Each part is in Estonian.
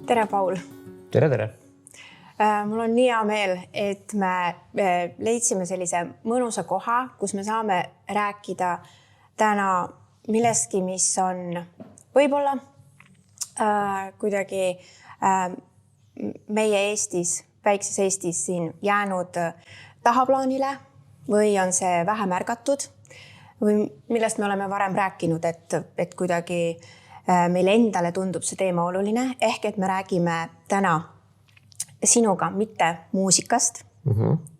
Tere, Paul! Tere! Mul on nii hea meel, et me leidsime sellise mõnusa koha, kus me saame rääkida täna millestki, mis on võib-olla kuidagi meie Eestis, väikses Eestis siin jäänud tahaplaanile või on see vähe märgatud või millest me oleme varem rääkinud, et kuidagi meile endale tundub see teema oluline, ehk et me räägime täna sinuga mitte muusikast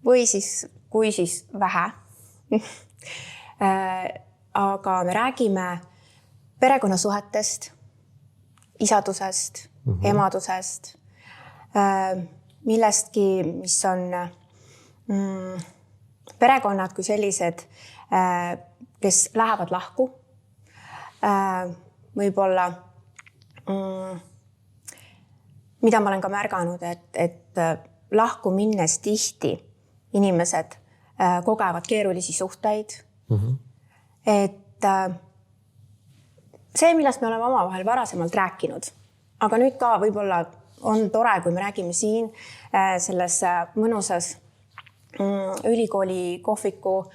või siis, kui siis vähe. Aga me räägime perekonnasuhetest, isadusest, emadusest, millestki, mis on perekonnad kui sellised, kes lähevad lahku. Võib-olla, mida ma olen ka märganud, et lahku minnes tihti inimesed kogevad keerulisi suhteid. Et see, millest me oleme omavahel varasemalt rääkinud, aga nüüd ka võib-olla on tore, kui me räägime siin selles mõnusas ülikooli kohviku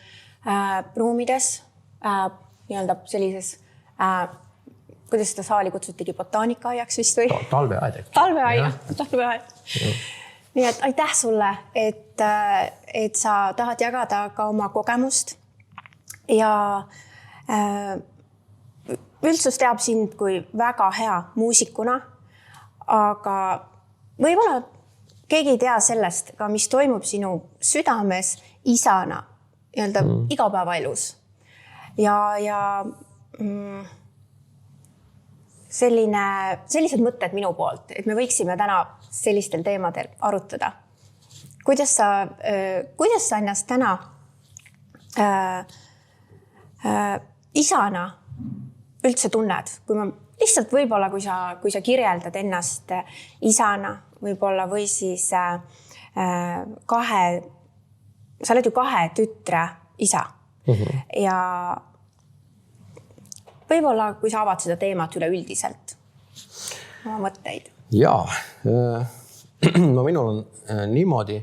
ruumides, nii-öelda sellises kuidas seda saali kutsutigi botaanikaaiaks vist või? Talveaed. Talveaed. Nii et aitäh sulle, et sa tahad jagada ka oma kogemust ja üldsus teab sind kui väga hea muusikuna, aga võib-olla keegi ei tea sellest ka, mis toimub sinu südames isana nii-öelda igapäevaelus ja sellised mõtted minu poolt, et me võiksime täna sellistel teemadel arutada. Kuidas sa ennast täna isana üldse tunned? Kui ma lihtsalt võib-olla, kui sa kirjeldad ennast isana võib-olla või siis sa oled ju 2 tütre isa ja võib-olla, kui sa avad seda teemat üleüldiselt, oma mõtteid. Jaa, no minul on niimoodi,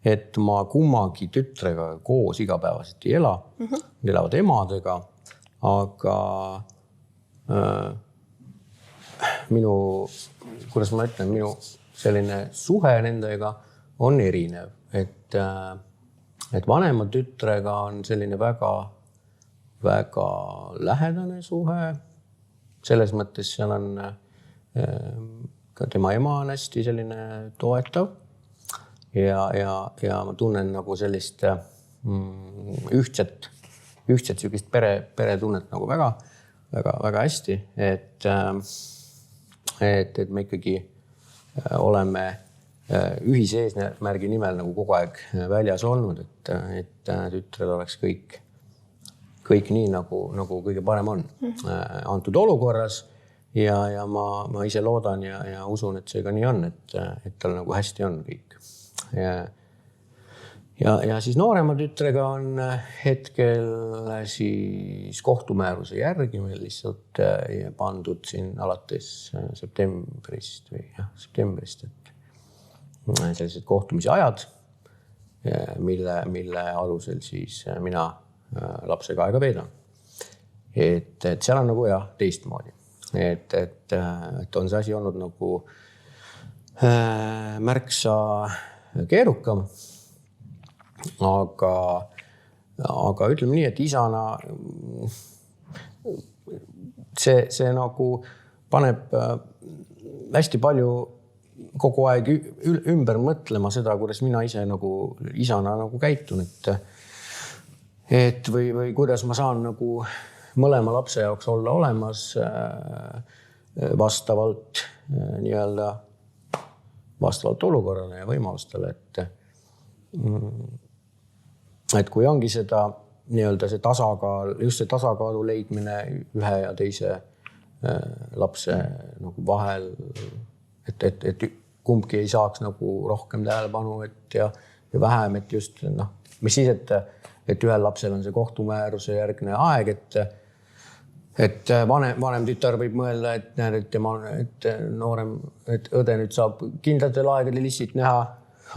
et ma kummagi tütrega koos igapäevaselt ei ela. Nad elavad emadega, aga kuidas ma ütlen, minu selline suhe nendega on erinev. Et vanema tütrega on selline väga lähedane suhe. Selles mõttes seal on ka tema ema on hästi selline toetav ja ma tunnen nagu sellist ühtset sükist peretunnet nagu väga hästi, et me ikkagi oleme ühise eesmärgi nimel nagu kogu aeg väljas olnud, et tütrel oleks kõik nii, nagu kõige parem on antud olukorras ja ma ise loodan ja usun, et see ka nii on, et tal nagu hästi on kõik. Ja siis noorema tütrega on hetkel siis kohtumääruse järgi meil lihtsalt pandud siin alates septembrist, et sellised kohtumise ajad, mille alusel siis mina lapsega aega veedan. Et seal on nagu teistmoodi. Et on see asi olnud nagu märksa keerukam. Aga ütleme nii, et isana see nagu paneb hästi palju kogu aeg ümber mõtlema seda, kuidas mina ise nagu isana nagu käitun, et või kuidas ma saan nagu mõlema lapse jaoks olla olemas vastavalt olukorrale ja võimalustele, et kui ongi seda nii-öelda see tasakaal, just see tasakaalu leidmine ühe ja teise lapse nagu vahel, et kumbki ei saaks nagu rohkem tähelepanu ja vähem, et just mis siis, et ühel lapsel on see kohtumääruse järgne aeg, et vanem tütar võib mõelda, et näed, et noorem, et õde nüüd saab kindlatel aegadel issit näha,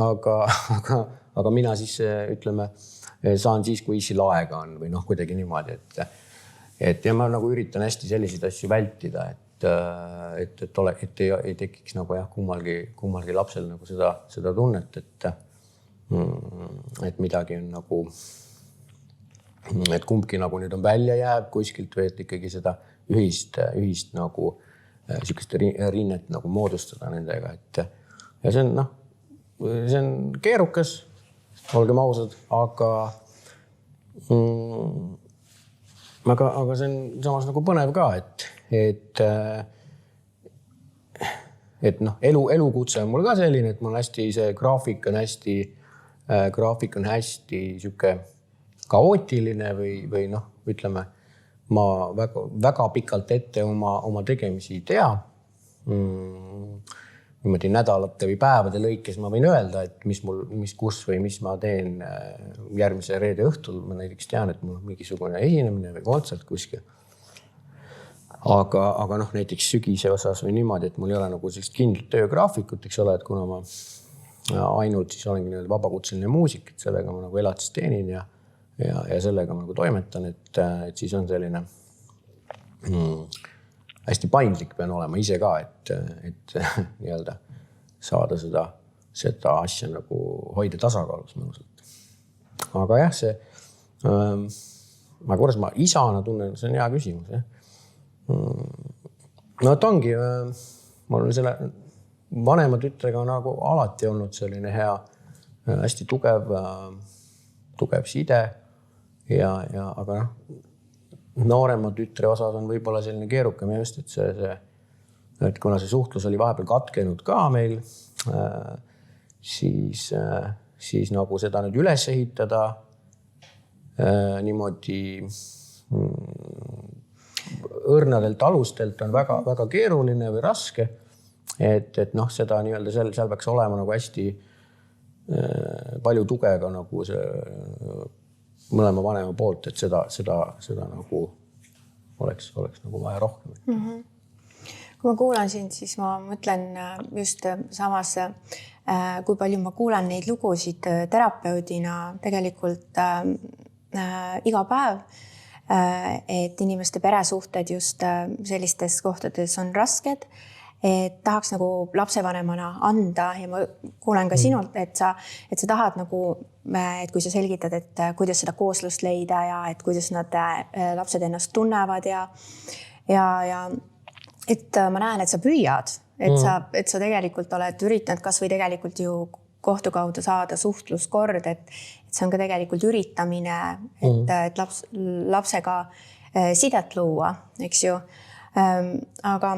aga mina siis ütleme, saan siis, kui issil aega on või kuidagi niimoodi, et ja ma nagu üritan hästi selliseid asju vältida, et ei tekiks nagu jah, kummalgi lapsel nagu seda tunnet, et midagi on nagu, et kumbki nagu nüüd on välja jääb kuskilt või et ikkagi seda ühist nagu sihukest rinnet nagu moodustada nendega, ja see on keerukas, olgem ausad, aga see on samas nagu põnev ka, et elukutse on mul ka selline, et mul hästi see graafik on hästi sihuke kaootiline või ütleme, ma väga pikalt ette oma tegemisi ei tea. Niimoodi nädalate või päevade lõikes ma võin öelda, et kus või mis ma teen järgmise reede õhtul. Ma näiteks tean, et mul on mingisugune esinemine või kontsert kuskil. Aga näiteks sügise osas või niimoodi, et mul ei ole nagu sellist kindlat töögraafikut, eks ole, et kuna ma ainult siis olengi nii vabakutseline muusik, et sellega ma nagu elatis teenin ja sellega ma nagu toimetan, et siis on selline hästi paindlik pean olema ise ka, et nii-öelda saada seda asja nagu hoida tasakaalus mõnusalt. Aga jah, kuidas ma isana tunnen, see on hea küsimus. Et ongi, ma olen selle vanema tütrega nagu alati olnud selline hea, hästi tugev side aga noorema tütre osas on võib-olla selline keerukam just, et kuna see suhtlus oli vahepeal katkenud ka meil, siis nagu seda nüüd üles ehitada niimoodi õrnadelt alustelt on väga keeruline või raske, et seda nii-öelda seal peaks olema nagu hästi palju tuge ka nagu see mõlema vanema poolt, et seda nagu oleks nagu vaja rohkem. Kui ma kuulan sind, siis ma mõtlen just samas, kui palju ma kuulan neid lugusid terapeudina tegelikult iga päev, et inimeste peresuhted just sellistes kohtades on rasked, et tahaks nagu lapsevanemana anda ja ma kuulen ka sinult, et sa tahad nagu, et kui sa selgitad, et kuidas seda kooslust leida ja et kuidas nad lapsed ennast tunnevad ja et ma näen, et sa püüad, et sa tegelikult oled üritanud kas või tegelikult ju kohtu kaudu saada suhtluskord, et see on ka tegelikult üritamine, et lapsega sidet luua, eks ju. Aga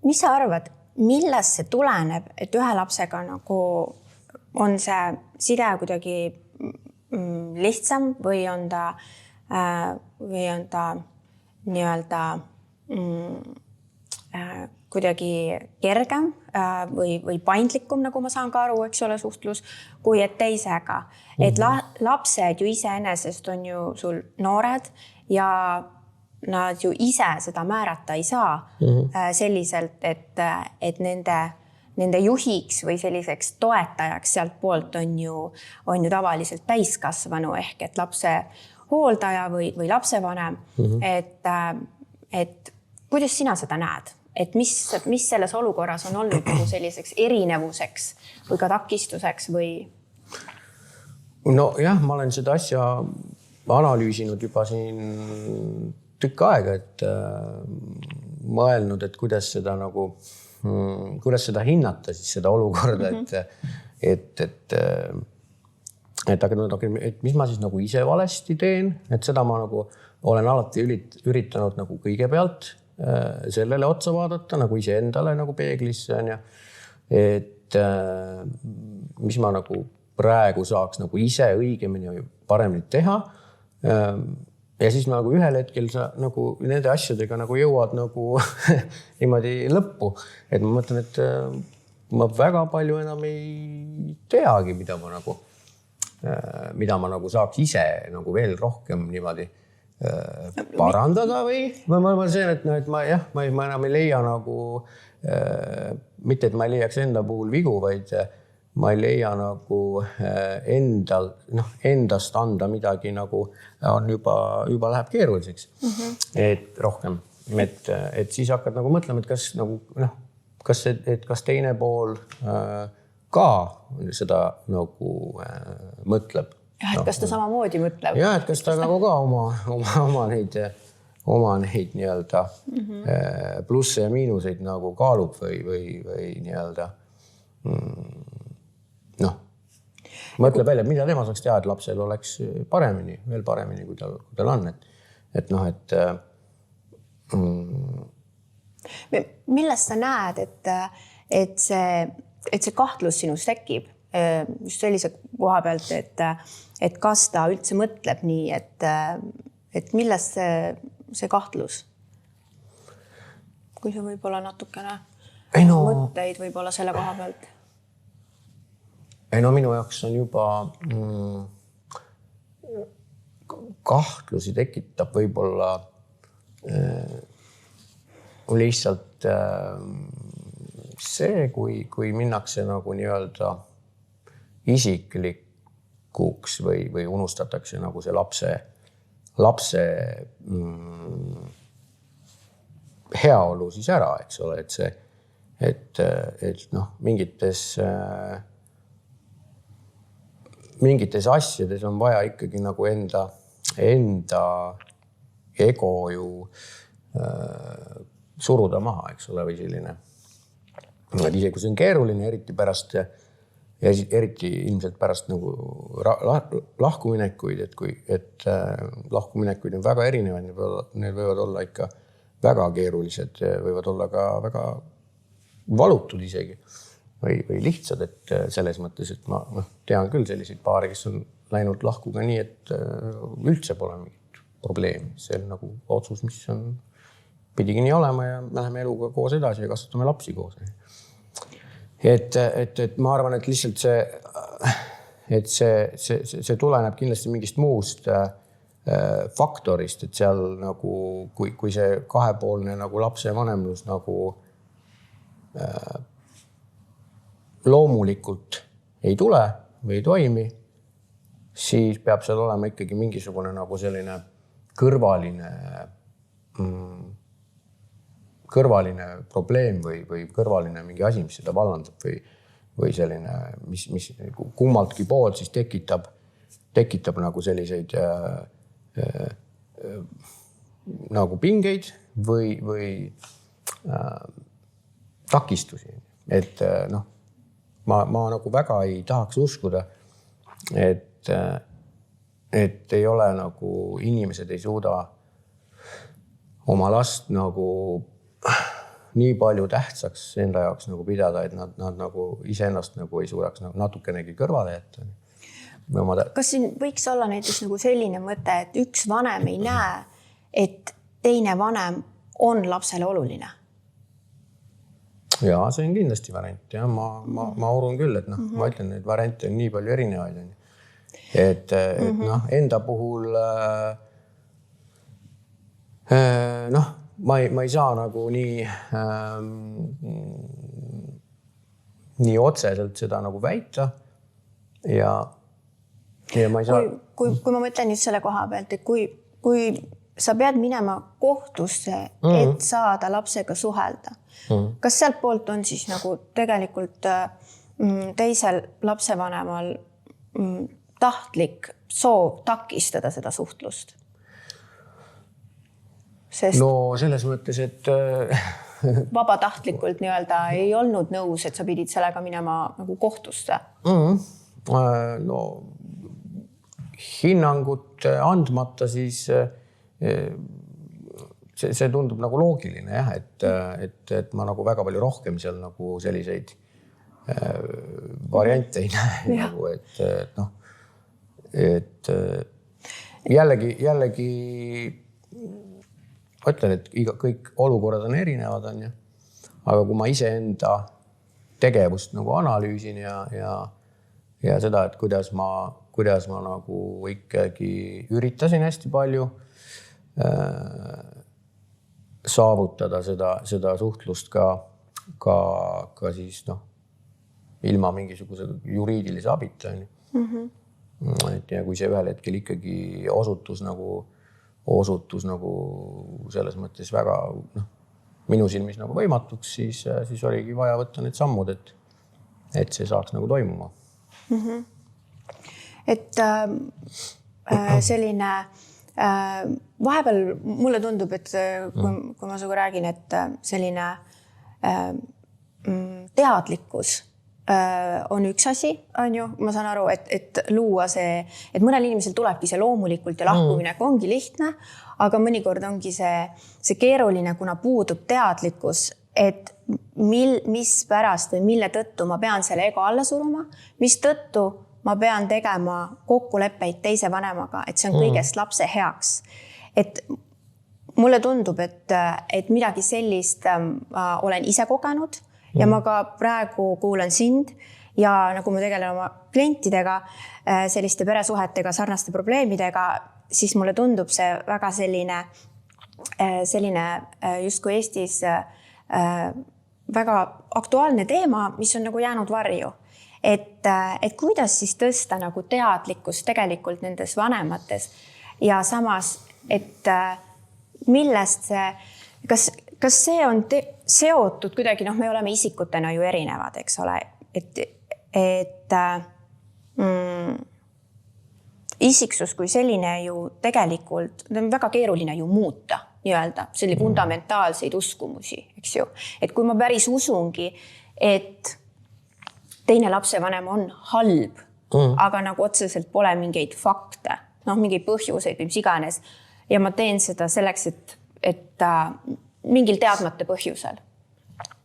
mis sa arvad, millest see tuleneb, et ühe lapsega nagu on see side kuidagi lihtsam või on ta nii-öelda kuidagi kergem või paindlikum, nagu ma saan ka aru, eks ole, suhtlus, kui et teisega. Et lapsed ju iseenesest on ju sul noored ja nad ju ise seda määrata ei saa selliselt, et nende juhiks või selliseks toetajaks sealt poolt on ju tavaliselt täiskasvanu ehk et lapse hooldaja või lapsevanem. Et kuidas sina seda näed? Et mis selles olukorras on olnud nagu selliseks erinevuseks või ka takistuseks või? No jah, ma olen seda asja analüüsinud juba siin tükk aega, et mõelnud, et kuidas seda hinnata siis seda olukorda, et mis ma siis nagu ise valesti teen, et seda ma nagu olen alati üritanud nagu kõigepealt sellele otsa vaadata, nagu ise endale nagu peeglisse on ja, et mis ma nagu praegu saaks nagu ise õigemini või paremini teha. Ja siis nagu ühel hetkel sa nagu nende asjadega nagu jõuad nagu niimoodi lõppu. Et ma mõtlen, et ma väga palju enam ei teagi, mida ma nagu saaks ise nagu veel rohkem niimoodi parandada või ma see, et ma enam ei leia nagu mitte, et ma ei leiaks enda puhul vigu, vaid ma ei leia nagu endast anda midagi nagu on juba läheb keeruliseks. Et rohkem, et siis hakkad nagu mõtlema, et kas nagu kas teine pool ka seda nagu mõtleb. Ja, et kas ta samamoodi mõtleb. Ja, et kas ta nagu ka oma neid nii-öelda plusse ja miinuseid nagu kaalub või nii-öelda mõtleb välja, mida tema saaks teha, et lapsel oleks veel paremini, kui tal on. Millest sa näed, et see kahtlus sinus tekib just sellise koha pealt, et kas ta üldse mõtleb nii, et millest see kahtlus? Kui see võib-olla natukene mõtteid võib-olla selle koha pealt? Minu jaoks on juba kahtlusi tekitab võib-olla lihtsalt see, kui minnakse nagu nii-öelda isiklikuks või unustatakse nagu see lapse heaolu siis ära, eks ole, et mingites asjades on vaja ikkagi nagu enda ego ju suruda maha, eks ole, või selline. Ise, kui see on keeruline, eriti ilmselt pärast nagu lahkuminekuid, et lahkuminekuid on väga erinevad, need võivad olla ikka väga keerulised, võivad olla ka väga valutud isegi või lihtsad, et selles mõttes, et ma tean küll selliseid paare, kes on läinud lahku ka nii, et üldse pole mingit probleemi. See on nagu otsus, mis pidigi nii olema ja me läheme eluga koos edasi ja kasvatame lapsi koos. Et ma arvan, et lihtsalt see tuleneb kindlasti mingist muust faktorist, et seal nagu, kui see kahepoolne nagu lapse vanemlus nagu loomulikult ei tule või ei toimi, siis peab seal olema ikkagi mingisugune nagu selline kõrvaline probleem või kõrvaline mingi asi, mis seda vallandab või selline, mis kummaltki poolt siis tekitab nagu selliseid nagu pingeid või takistusi. Et ma nagu väga ei tahaks uskuda, et ei ole nagu inimesed ei suuda oma last nagu nii palju tähtsaks enda jaoks nagu pidada, et nad nagu iseennast nagu ei suudaks nagu natukenegi kõrvale jätta. Kas siin võiks olla näiteks nagu selline mõte, et üks vanem ei näe, et teine vanem on lapsele oluline? Ja see on kindlasti variant. Ja ma urun küll, et ma ütlen, et variante on nii palju erinevaid. Et enda puhul ma ei saa nagu nii otseselt seda nagu väita ja ma ei saa... Kui ma mõtlen just selle koha pealt, et kui sa pead minema kohtusse, et saada lapsega suhelda, kas sealt poolt on siis nagu tegelikult teisel lapsevanemal tahtlik soov takistada seda suhtlust? Sest no selles mõttes, et vabatahtlikult nii-öelda ei olnud nõus, et sa pidid sellega minema nagu kohtusse? No hinnangut andmata siis see tundub nagu loogiline, jah, et ma nagu väga palju rohkem seal nagu selliseid variante ei näe, nagu, et jällegi ütlen, et kõik olukorrad on erinevad, on ju. Aga kui ma iseenda tegevust nagu analüüsin ja seda, et kuidas ma nagu ikkagi üritasin hästi palju saavutada seda suhtlust ka siis ilma mingisuguse juriidilise abita. Et ja kui see ühel hetkel ikkagi osutus nagu selles mõttes väga minu silmis nagu võimatuks, siis oligi vaja võtta need sammud, et see saaks nagu toimuma. Et selline vahepeal mulle tundub, et kui ma sinuga räägin, et selline teadlikkus on üks asi, on ju, ma saan aru, et luua see, et mõnel inimesel tulebki see loomulikult ja lahkumine ongi lihtne, aga mõnikord ongi see keeruline, kuna puudub teadlikkus, et mis pärast või mille tõttu ma pean selle ego alla suruma, mis tõttu ma pean tegema kokkuleppeid teise vanemaga, et see on kõigest lapse heaks. Et mulle tundub, et midagi sellist olen ise kogenud ja ma ka praegu kuulan sind ja nagu ma tegelen oma klientidega selliste peresuhetega, sarnaste probleemidega, siis mulle tundub see väga selline justkui Eestis väga aktuaalne teema, mis on nagu jäänud varju. Et kuidas siis tõsta nagu teadlikkus tegelikult nendes vanemates ja samas, et millest see, kas see on seotud kuidagi, me oleme isikutena ju erinevad, eks ole, et isiksus kui selline ju tegelikult on väga keeruline ju muuta, nii-öelda, selline fundamentaalseid uskumusi, eks ju. Et kui ma päris usungi, et teine lapsevanem on halb, aga nagu otseselt pole mingeid fakte, mingeid põhjuseid või mis iganes. Ja ma teen seda selleks, et mingil teadmata põhjusel.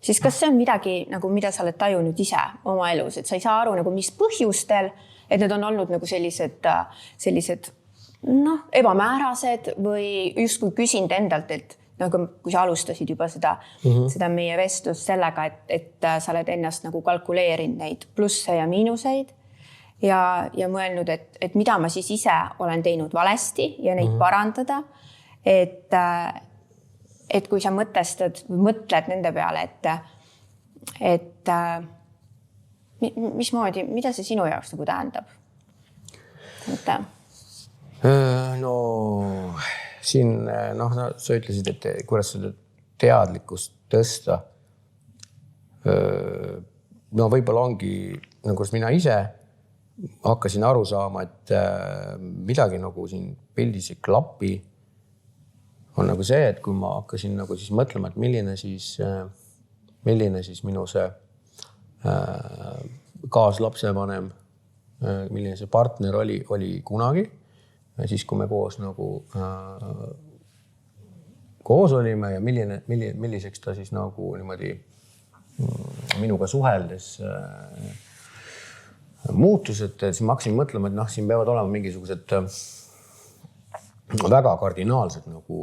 Siis kas see on midagi, nagu, mida sa oled tajunud ise oma elus, et sa ei saa aru, nagu, mis põhjustel, et need on olnud nagu sellised ebamäärased või justkui küsinud endalt, et nagu, kui sa alustasid juba seda meie vestlust sellega, et sa oled ennast nagu kalkuleerinud neid plusse ja miinuseid ja mõelnud, et mida ma siis ise olen teinud valesti ja neid parandada. Et kui sa mõtled nende peale, et mismoodi, mida see sinu jaoks nagu tähendab? No siin, sa ütlesid, et kuidas seda teadlikkust tõsta. Võib-olla ongi, nagu mina ise hakkasin aru saama, et midagi nagu siin pildis ei klapi, on nagu see, et kui ma hakkasin nagu siis mõtlema, et milline siis minu see kaaslapsevanem, milline see partner oli kunagi, ja siis, kui me koos olime ja milliseks ta siis nagu niimoodi minuga suheldes muutus, et siis ma hakkasin mõtlema, et siin peavad olema mingisugused väga kardinaalsed nagu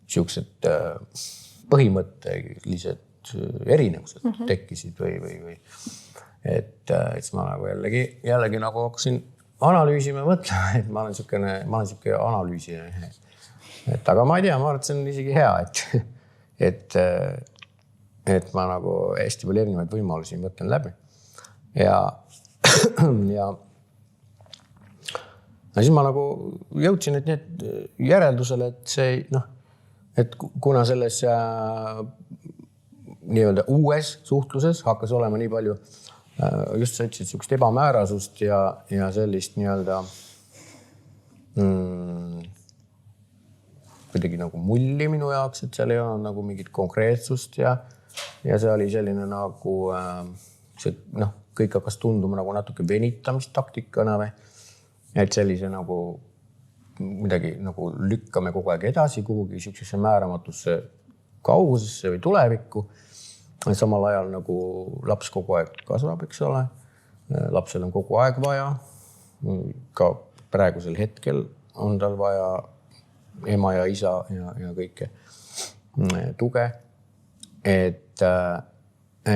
siuksed põhimõttelised erinevused tekkisid või et ma nagu jällegi nagu hakkasin analüüsima ja mõtlema, et ma olen siuke analüüsija. Aga ma ei tea, ma arvan, et see on isegi hea, et ma nagu hästi palju erinevaid võimalusi mõtlen läbi. Ja siis ma nagu jõudsin need järeldusele, et see, et kuna selles nii-öelda uues suhtluses hakkas olema nii palju, just sa ütlesid siukest ebamäärasust ja sellist nii-öelda kuidagi nagu mulli minu jaoks, et seal ei olnud nagu mingit konkreetsust ja see oli selline nagu see, kõik hakkas tunduma nagu natuke venitamistaktikana või, et sellise nagu midagi nagu lükkame kogu aeg edasi kuhugi siuksesse määramatusse kaugusesse või tulevikku. Samal ajal nagu laps kogu aeg kasvab, eks ole. Lapsel on kogu aeg vaja. Ka praegusel hetkel on tal vaja ema ja isa ja kõike tuge. Et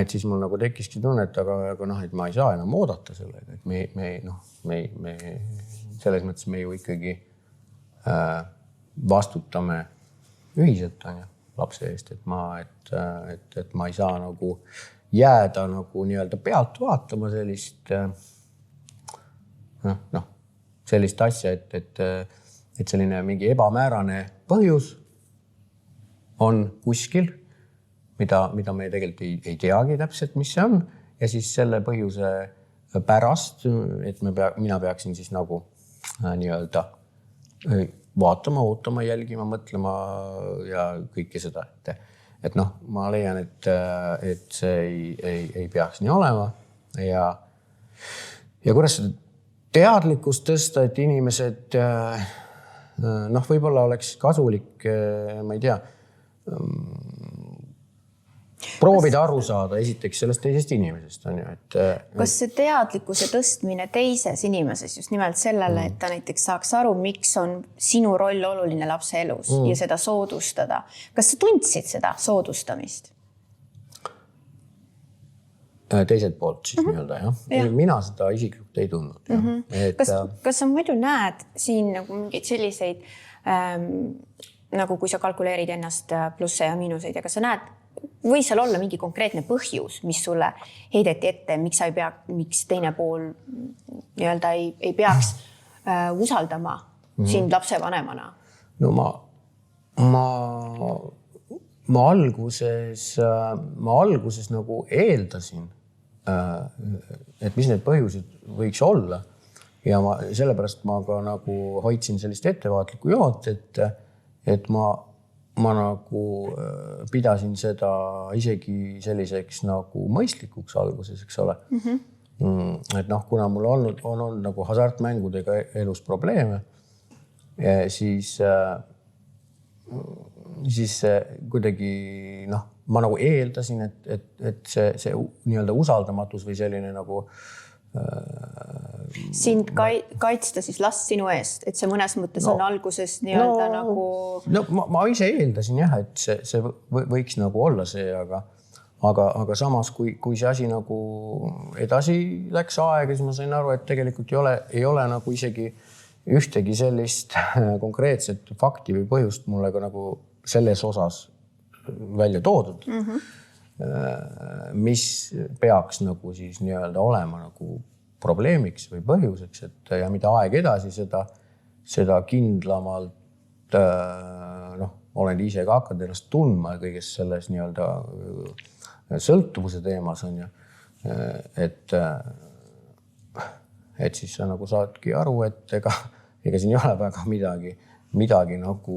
siis mul nagu tekkiski tunne, et et ma ei saa enam oodata sellega, et me selles mõttes me ju ikkagi vastutame ühiselt on ju lapse eest, et ma ei saa nagu jääda nagu nii-öelda pealt vaatama sellist sellist asja, et selline mingi ebamäärane põhjus on kuskil, mida me tegelikult ei teagi täpselt, mis see on. Ja siis selle põhjuse pärast, et mina peaksin siis nagu nii-öelda vaatama, ootama, jälgima, mõtlema ja kõike seda. Et ma leian, et see ei peaks nii olema. Ja kuidas seda teadlikkust tõsta, et inimesed võib-olla oleks kasulik, ma ei tea, proovida aru saada esiteks sellest teisest inimesest on ju, et kas see teadlikkuse tõstmine teises inimeses just nimelt sellele, et ta näiteks saaks aru, miks on sinu roll oluline lapse elus ja seda soodustada. Kas sa tundsid seda soodustamist? Teiselt poolt siis nii-öelda jah. Mina seda isiklikult ei tundnud. Kas sa muidu näed siin nagu mingeid selliseid nagu kui sa kalkuleerid ennast plusse ja miinuseid ja kas sa näed või seal olla mingi konkreetne põhjus, mis sulle heideti ette, miks teine pool nii-öelda ei peaks usaldama sind lapsevanemana? No ma alguses nagu eeldasin, et mis need põhjused võiks olla ja sellepärast ma ka nagu hoidsin sellist ettevaatlikku joont, et ma nagu pidasin seda isegi selliseks nagu mõistlikuks alguses, eks ole. Et kuna mul on olnud nagu hasartmängudega elus probleeme, siis kuidagi ma nagu eeldasin, et see nii-öelda usaldamatus või selline nagu sind kaitsta siis last sinu eest, et see mõnes mõttes on alguses nii-öelda nagu... ma ise eeldasin jah, et see võiks nagu olla see, aga samas, kui see asi nagu edasi läks aega, siis ma sain aru, et tegelikult ei ole nagu isegi ühtegi sellist konkreetset fakti või põhjust mulle ka nagu selles osas välja toodud. Mis peaks nagu siis nii-öelda olema nagu probleemiks või põhjuseks, ja mida aeg edasi seda kindlamalt olen ise ka hakanud ennast tundma kõigest selles nii-öelda sõltuvuse teemas on ju, et siis sa nagu saadki aru, et ega siin ei ole väga midagi nagu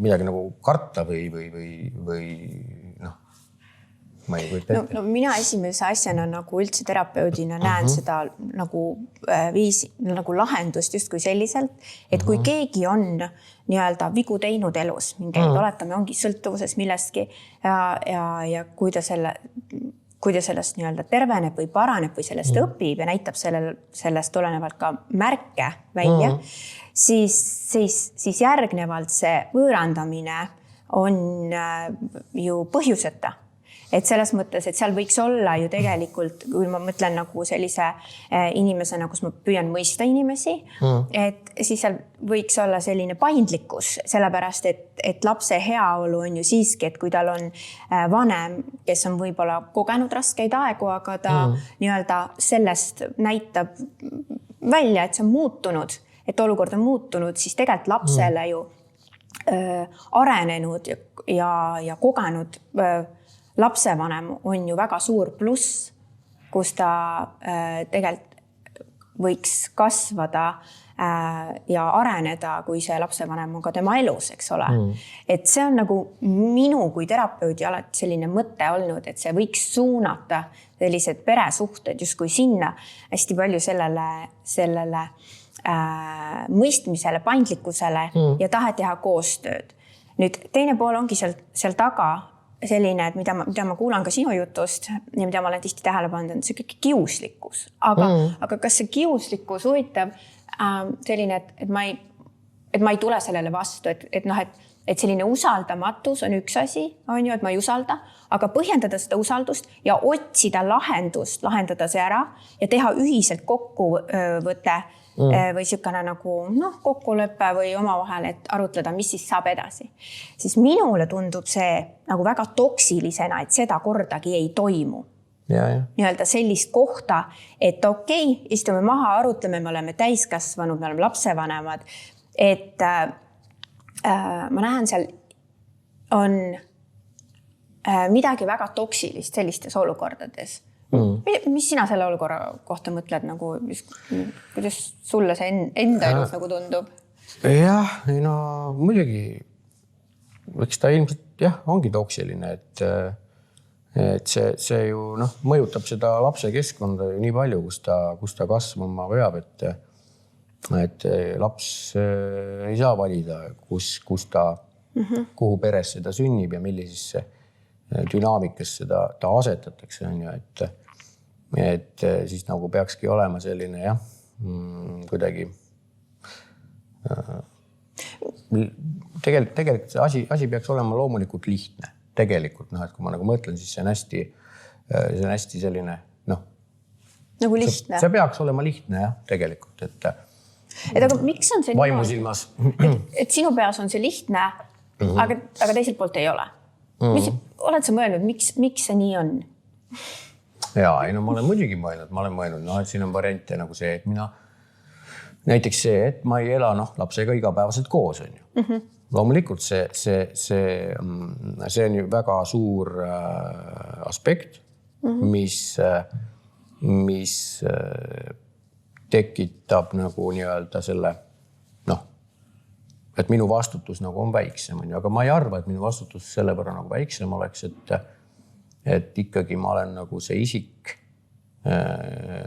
midagi nagu karta või ma ei kujuta ette. Mina esimese asjana nagu üldse terapeudina näen seda nagu viisi, nagu lahendust just kui selliselt, et kui keegi on nii-öelda vigu teinud elus, mingeid oletame ongi sõltuvuses millestki ja kui ta sellest nii-öelda terveneb või paraneb või sellest õpib ja näitab sellest olenevalt ka märke välja, siis järgnevalt see võõrandamine on ju põhjuseta. Et selles mõttes, et seal võiks olla ju tegelikult, kui ma mõtlen nagu sellise inimesena, kus ma püüan mõista inimesi, et siis seal võiks olla selline paindlikkus, sellepärast, et lapse heaolu on ju siiski, et kui tal on vanem, kes on võib-olla kogenud raskeid aegu, aga ta nii-öelda sellest näitab välja, et see on muutunud, et olukord on muutunud, siis tegelikult lapsele ju arenenud ja kogenud lapsevanem on ju väga suur pluss, kus ta tegelikult võiks kasvada ja areneda, kui see lapsevanem on ka tema elus, eks ole. Et see on nagu minu kui terapeudi alati selline mõte olnud, et see võiks suunata sellised peresuhted justkui sinna hästi palju sellele mõistmisele, paindlikkusele ja tahe teha koostööd. Nüüd teine pool ongi seal taga selline, et mida ma kuulan ka sinu jutust ja mida ma olen tihti tähele pannud, on see kõik kiuslikkus. Aga kas see kiuslikkus huvitav selline, et ma ei tule sellele vastu, et selline usaldamatus on üks asi, on ju, et ma ei usalda, aga põhjendada seda usaldust ja otsida lahendada see ära ja teha ühiselt kokkuvõte või niisugune nagu kokkulepe või omavahel, et arutleda, mis siis saab edasi. Siis minule tundub see nagu väga toksilisena, et seda kordagi ei toimu. Nii-öelda sellist kohta, et okei, istume maha, arutleme, me oleme täiskasvanud, me oleme lapsevanemad, et ma näen seal on midagi väga toksilist sellistes olukordades. Mis sina selle olukorra kohta mõtled, nagu, kuidas sulle see enda elus nagu tundub? Jah, no muidugi, eks ta ilmselt ongi toksiline, et see ju mõjutab seda lapse keskkonda nii palju, kus ta kasvama peab, et laps ei saa valida, kus ta, kuhu peres seda sünnib ja millisesse dünaamikasse ta asetatakse, on ju, et siis nagu peakski olema selline kuidagi tegelikult see asi peaks olema loomulikult lihtne. Tegelikult, et kui ma nagu mõtlen, siis see on hästi selline, nagu lihtne. See peaks olema lihtne, tegelikult, et aga miks on see vaimusilmas? Et sinu peas on see lihtne, aga teiselt poolt ei ole. Oled sa mõelnud, miks see nii on? Jaa, ma olen muidugi mõelnud, et siin on variante nagu see, et näiteks see, et ma ei ela lapsega igapäevaselt koos, on ju. Loomulikult see on ju väga suur aspekt, mis tekitab nagu nii-öelda selle, et minu vastutus nagu on väiksem, aga ma ei arva, et minu vastutus selle võrra nagu väiksem oleks, et ikkagi ma olen nagu see isik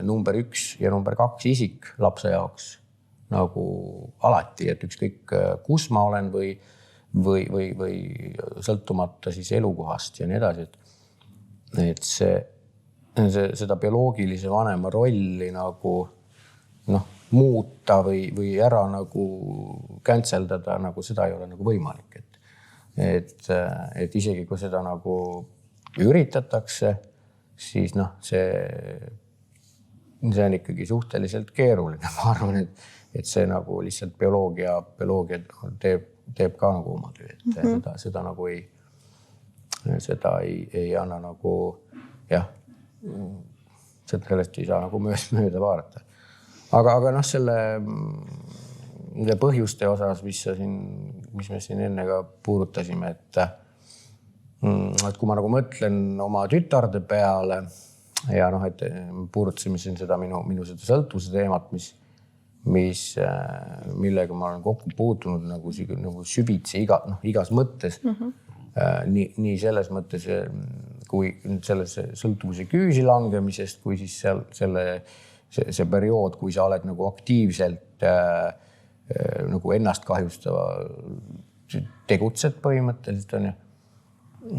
number 1 ja number 2 isik lapse jaoks nagu alati, et ükskõik kus ma olen või sõltumata siis elukohast ja nii edasi, et seda bioloogilise vanema rolli nagu muuta või ära nagu canceldada, nagu seda ei ole nagu võimalik, et isegi kui seda nagu üritatakse, siis see on ikkagi suhteliselt keeruline. Ma arvan, et see nagu lihtsalt bioloogia teeb ka nagu oma töö, et seda nagu ei anna nagu sellest ei saa nagu mööda vaadata. Aga selle põhjuste osas, mis me siin enne ka puudutasime, et kui ma nagu mõtlen oma tütarde peale ja et puudutasime siin seda minu seda sõltuvuse teemat, millega ma olen kokku puutunud nagu süvitsi igas mõttes. Nii selles mõttes, kui selle sõltuvuse küüsi langemisest, kui siis see periood, kui sa oled nagu aktiivselt nagu ennast kahjustava tegutsed põhimõtteliselt, on ju.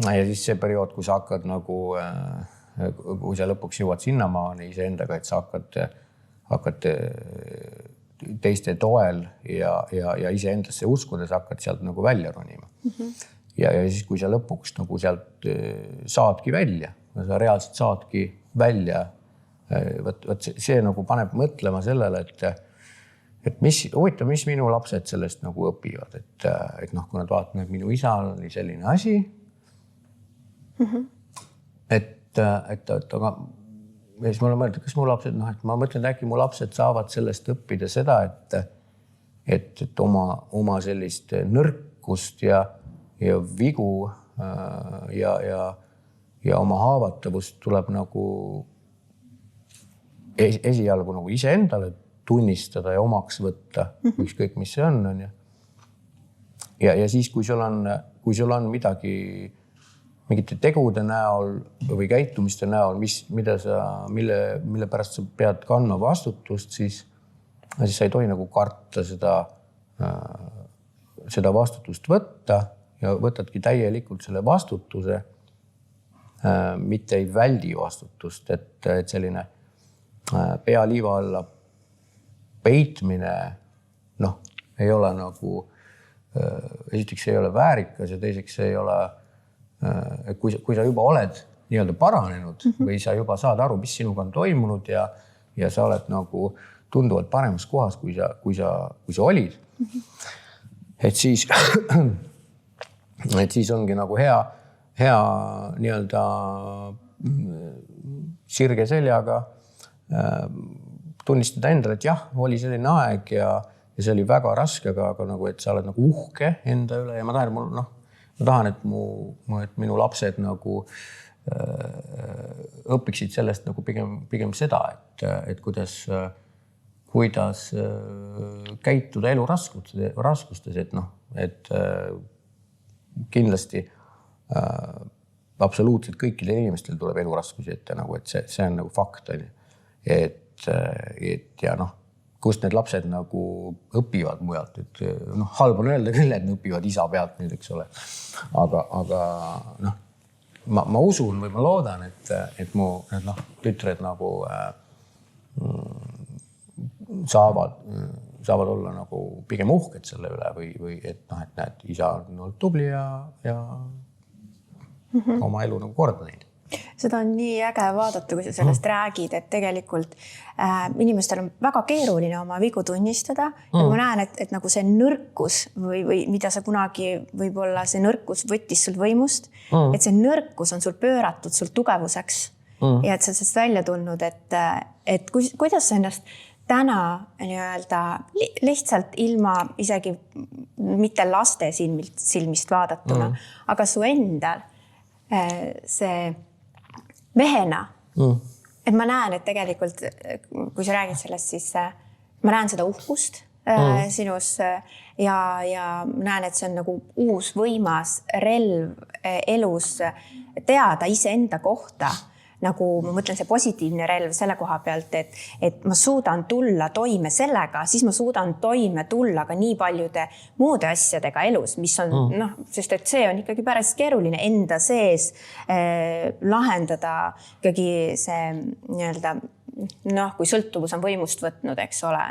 Ja siis see periood, kui sa hakkad nagu, kui sa lõpuks jõuad sinnamaani iseendaga, et sa hakkad teiste toel ja iseendasse uskudes hakkad sealt nagu välja ronima. Ja siis, kui sa lõpuks nagu sealt saadki välja, sa reaalselt saadki välja, võt see nagu paneb mõtlema sellele, et mis minu lapsed sellest nagu õpivad, et kui nad vaatavad, et minu isa oli selline asi, et aga siis ma olen mõelnud, kas mu lapsed, et ma mõtlen, et äkki mu lapsed saavad sellest õppida seda, et oma sellist nõrkust ja vigu ja oma haavatavust tuleb nagu esialgu nagu iseendale tunnistada ja omaks võtta, ükskõik mis see on ju. Ja siis, kui sul on midagi, mingite tegude näol või käitumiste näol, mille pärast sa pead kandma vastutust, siis sa ei tohi nagu karta seda vastutust võtta ja võtadki täielikult selle vastutuse, mitte ei väldi vastutust, et selline pea liiva alla peitmine, ei ole nagu, esiteks ei ole väärikas ja teiseks ei ole, et kui sa juba oled nii-öelda paranenud või sa juba saad aru, mis sinuga on toimunud ja sa oled nagu tunduvalt paremas kohas, kui sa olid. Et siis ongi nagu hea nii-öelda sirge seljaga tunnistada endale, et jah, oli selline aeg ja see oli väga raske, aga nagu, et sa oled nagu uhke enda üle ja ma tahan, et minu lapsed nagu õpiksid sellest nagu pigem seda, et kuidas käituda elu raskustes, et kindlasti absoluutselt kõikidel inimestel tuleb elu raskusi ette, nagu, et see on nagu fakt, et ja kust need lapsed nagu õpivad mujalt, et halb on öelda küll, et nad õpivad isa pealt nüüd, eks ole, aga ma usun või ma loodan, et mu tütred nagu saavad olla nagu pigem uhked selle üle või et näed, isa on olnud tubli ja oma elu nagu korda neid. Seda on nii äge vaadata, kui sa sellest räägid, et tegelikult inimestel on väga keeruline oma vigu tunnistada. Ja ma näen, et nagu see nõrkus või mida sa kunagi võib-olla see nõrkus võttis sul võimust, et see nõrkus on sul pööratud sul tugevuseks ja et sa sellest välja tulnud, et kuidas sa ennast täna nii-öelda lihtsalt ilma isegi mitte laste silmist vaadatuna, aga su endal see mehena. Et ma näen, et tegelikult, kui sa räägid sellest, siis ma näen seda uhkust sinus ja näen, et see on nagu uus võimas relv elus teada iseenda kohta. Nagu ma mõtlen see positiivne relv selle koha pealt, et ma suudan tulla toime sellega, siis ma suudan toime tulla ka nii paljude muude asjadega elus, mis on, sest et see on ikkagi päris keeruline enda sees lahendada ikkagi see nii-öelda, kui sõltuvus on võimust võtnud, eks ole,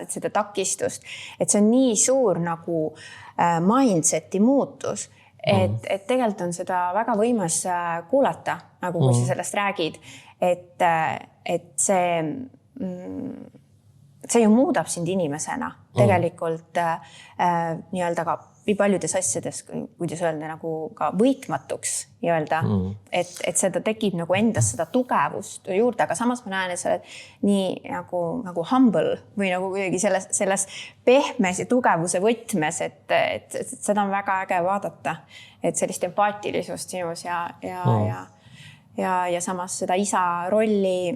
et seda takistust, et see on nii suur nagu mindseti muutus, et tegelikult on seda väga võimas kuulata, nagu kui sa sellest räägid, et see ju muudab sind inimesena tegelikult nii-öelda ka paljudes asjades, kuidas öelda, nagu ka võitmatuks nii-öelda, et seda tekib nagu endas seda tugevust juurde, aga samas ma näen, et sa oled nii nagu humble või nagu kuidagi selles pehmes ja tugevuse võtmes, et seda on väga äge vaadata, et sellist empaatilisust sinus ja samas seda isa rolli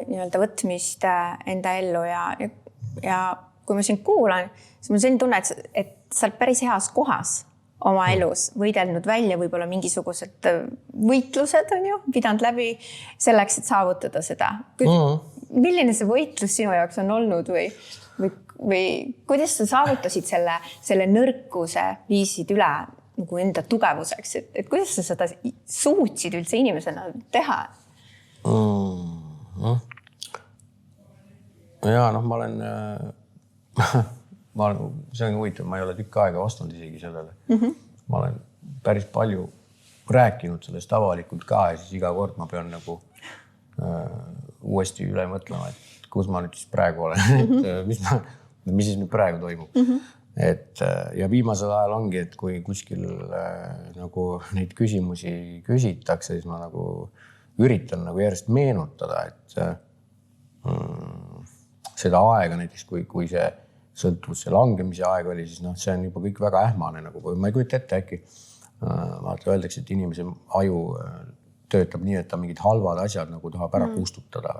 nii-öelda võtmist enda ellu ja kui ma sind kuulan, siis mul selline tunne, et sa oled päris heas kohas oma elus, võidelnud välja võib-olla mingisugused võitlused on ju, pidanud läbi selleks, et saavutada seda. Milline see võitlus sinu jaoks on olnud või kuidas sa saavutasid selle nõrkuse viisid üle nagu enda tugevuseks, et kuidas sa seda suutsid üldse inimesena teha? Ja ma olen see on huvitav, ma ei ole tükk aega vastanud isegi sellele. Ma olen päris palju rääkinud sellest avalikult ka ja siis iga kord ma pean nagu uuesti üle mõtlema, et kus ma nüüd siis praegu olen, et mis siis nüüd praegu toimub. Et ja viimasel ajal ongi, et kui kuskil nagu neid küsimusi küsitakse, siis ma nagu üritan nagu järjest meenutada, et seda aega näiteks, kui see sõltuvusse langemise aeg oli, siis see on juba kõik väga ähmane, nagu ma ei kujuta ette äkki. Vaata, öeldakse, et inimese aju töötab nii, et ta mingid halvad asjad nagu tahab ära kustutada.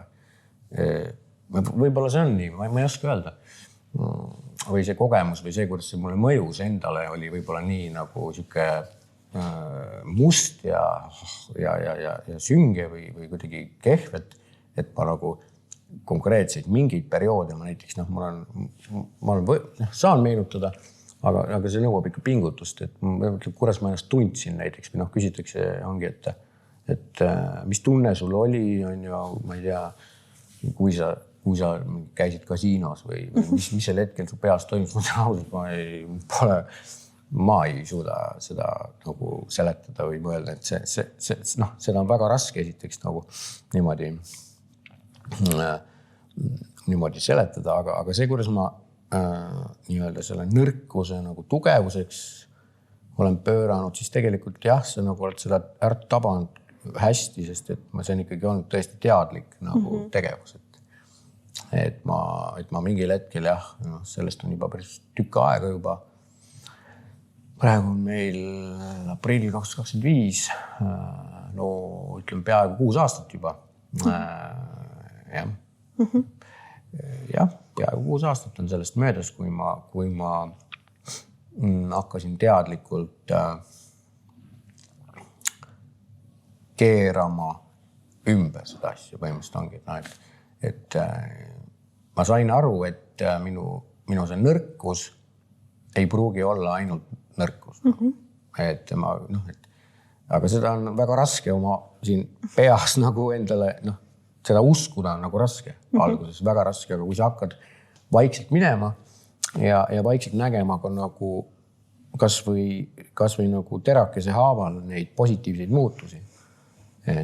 Võib-olla see on nii, ma ei oska öelda. Või see kogemus või see, kuidas see mulle mõjus endale oli võib-olla nii nagu siuke must ja sünge või kuidagi kehv, et ma nagu konkreetseid mingeid perioode ma näiteks, ma saan meenutada, aga see nõuab ikka pingutust, et kuidas ma ennast tundsin näiteks, või küsitakse ongi, et mis tunne sul oli, on ju, ma ei tea, kui sa käisid kasiinos või mis sel hetkel su peas toimus, ma ei suuda seda nagu seletada või mõelda, et seda on väga raske esiteks nagu niimoodi niimoodi seletada, aga see, kuidas ma nii-öelda selle nõrkuse nagu tugevuseks olen pööranud, siis tegelikult jah, sa nagu oled seda ära tabanud hästi, sest et see on ikkagi olnud tõesti teadlik nagu tegevus. Et ma mingil hetkel jah, sellest on juba päris tükk aega juba. Praegu on meil aprill 2025, no ütleme peaaegu 6 aastat juba. Jah, peaaegu 6 aastat on sellest möödas, kui ma hakkasin teadlikult keerama ümber seda asja. Põhimõtteliselt ongi, et ma sain aru, et minu see nõrkus ei pruugi olla ainult nõrkus. Aga seda on väga raske oma siin peas nagu endale, seda uskuda on nagu raske alguses, väga raske, aga kui sa hakkad vaikselt minema ja vaikselt nägema ka nagu kas või nagu terakese haaval neid positiivseid muutusi,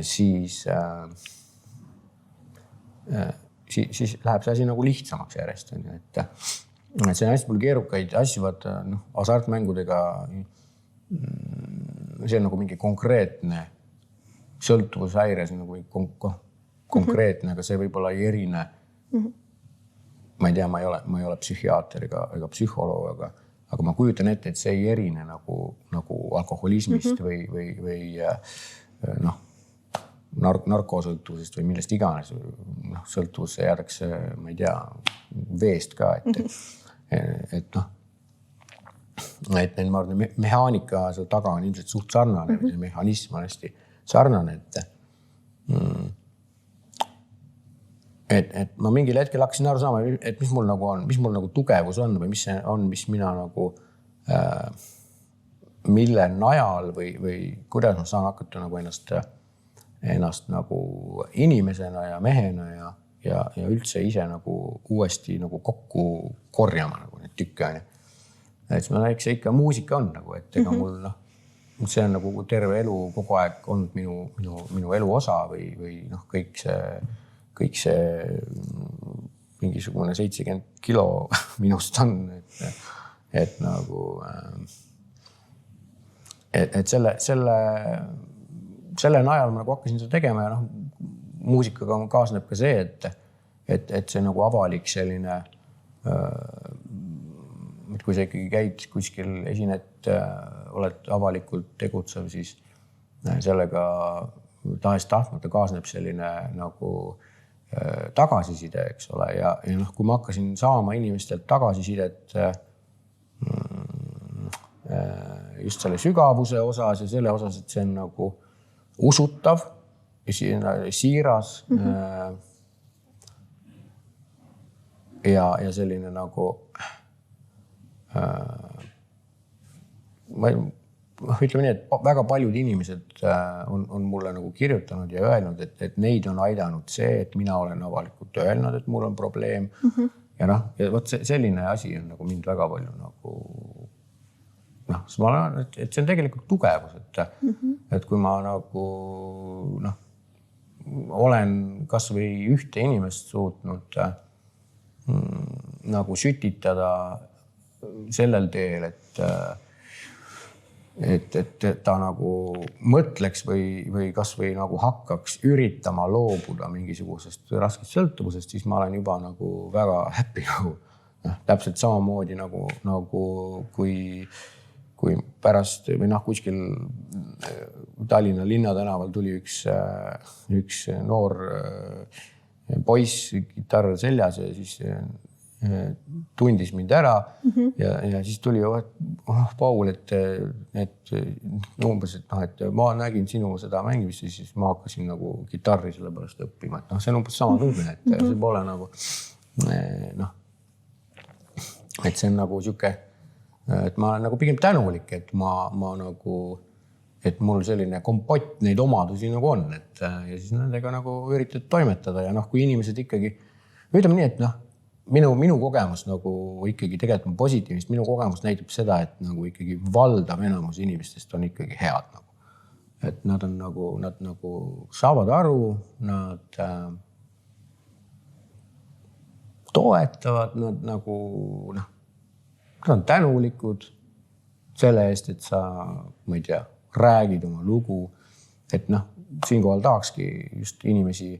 siis läheb see asi nagu lihtsamaks järjest. Et see on hästi palju keerukaid asju, hasartmängudega see on nagu mingi konkreetne sõltuvushäire, see on nagu konkreetne, aga see võib-olla ei erine. Ma ei tea, ma ei ole psühhiaater ega psühholoog, aga ma kujutan ette, et see ei erine nagu alkoholismist või narkosõltuvusest või millest iganes. Sõltuvusse jäädakse, ma ei tea, veest ka. Et mehaanika seal taga on ilmselt suht sarnane, see mehhanism on hästi sarnane, et ma mingil hetkel hakkasin aru saama, et mis mul nagu tugevus on või mis see on, mis mina nagu mille najal või kuidas ma saan hakata nagu ennast nagu inimesena ja mehena ja üldse ise nagu uuesti nagu kokku korjama nagu need tükke. Et siis ma näeks, see ikka muusika on nagu, et ega mul see on nagu terve elu kogu aeg olnud minu elu osa või kõik see mingisugune 70 kilo minust on, et nagu et selle najal ma nagu hakkasin seda tegema ja muusikaga kaasneb ka see, et see nagu avalik selline, et kui sa ikkagi käid kuskil esined, oled avalikult tegutsev, siis sellega tahes tahtmata kaasneb selline nagu tagasiside, eks ole. Ja kui ma hakkasin saama inimestelt tagasisidet just selle sügavuse osas ja selle osas, et see on nagu usutav ja siiras ja selline nagu ütleme nii, et väga paljud inimesed on mulle nagu kirjutanud ja öelnud, et neid on aidanud see, et mina olen avalikult öelnud, et mul on probleem. Ja võt selline asi on nagu mind väga palju nagu siis ma olen, et see on tegelikult tugevus, et kui ma nagu olen kas või ühte inimest suutnud nagu sütitada sellel teel, et ta nagu mõtleks või kas või nagu hakkaks üritama loobuda mingisugusest raskest sõltuvusest, siis ma olen juba nagu väga happy täpselt samamoodi nagu kui pärast või kuskil Tallinna linnatänaval tuli üks noor poiss kitarr seljas ja siis tundis mind ära ja siis tuli Paul, et umbes, et ma nägin sinu seda mängimist ja siis ma hakkasin nagu kitarri selle pärast õppima. Et see on umbes sama tunne, et see pole nagu et see on nagu siuke, et ma olen nagu pigem tänulik, et ma nagu, et mul selline kompott neid omadusi nagu on, et ja siis nendega nagu üritad toimetada ja kui inimesed ikkagi, ütleme nii, et minu kogemus nagu ikkagi tegelikult on positiivist, minu kogemus näitab seda, et nagu ikkagi valdav enamus inimestest on ikkagi head nagu. Et nad saavad aru, nad toetavad, nad nagu noh, nad on tänulikud selle eest, et sa, ma ei tea, räägid oma lugu, et noh, siinkohal tahakski just inimesi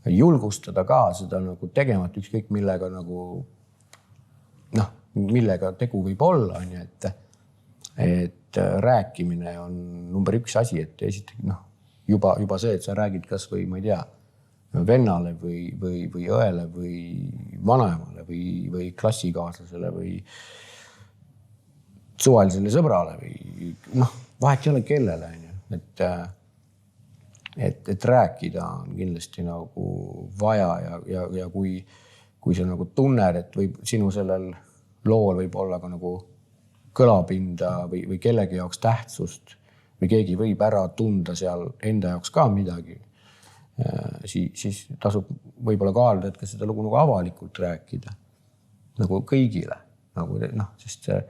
julgustada ka seda nagu tegemat ükskõik millega nagu noh, millega tegu võib olla, on ju, et rääkimine on number 1 asi, et esiteks noh, juba see, et sa räägid kas või ma ei tea, vennale või õele või vanaemale või klassikaaslasele või suvalisele sõbrale või noh, vahet ei ole kellele, on ju, et rääkida on kindlasti nagu vaja ja kui sa nagu tunned, et võib sinu sellel lool võib olla ka nagu kõlapinda või kellegi jaoks tähtsust või keegi võib ära tunda seal enda jaoks ka midagi, siis tasub võib-olla kaaluda, et ka seda lugu nagu avalikult rääkida nagu kõigile, nagu noh, sest see,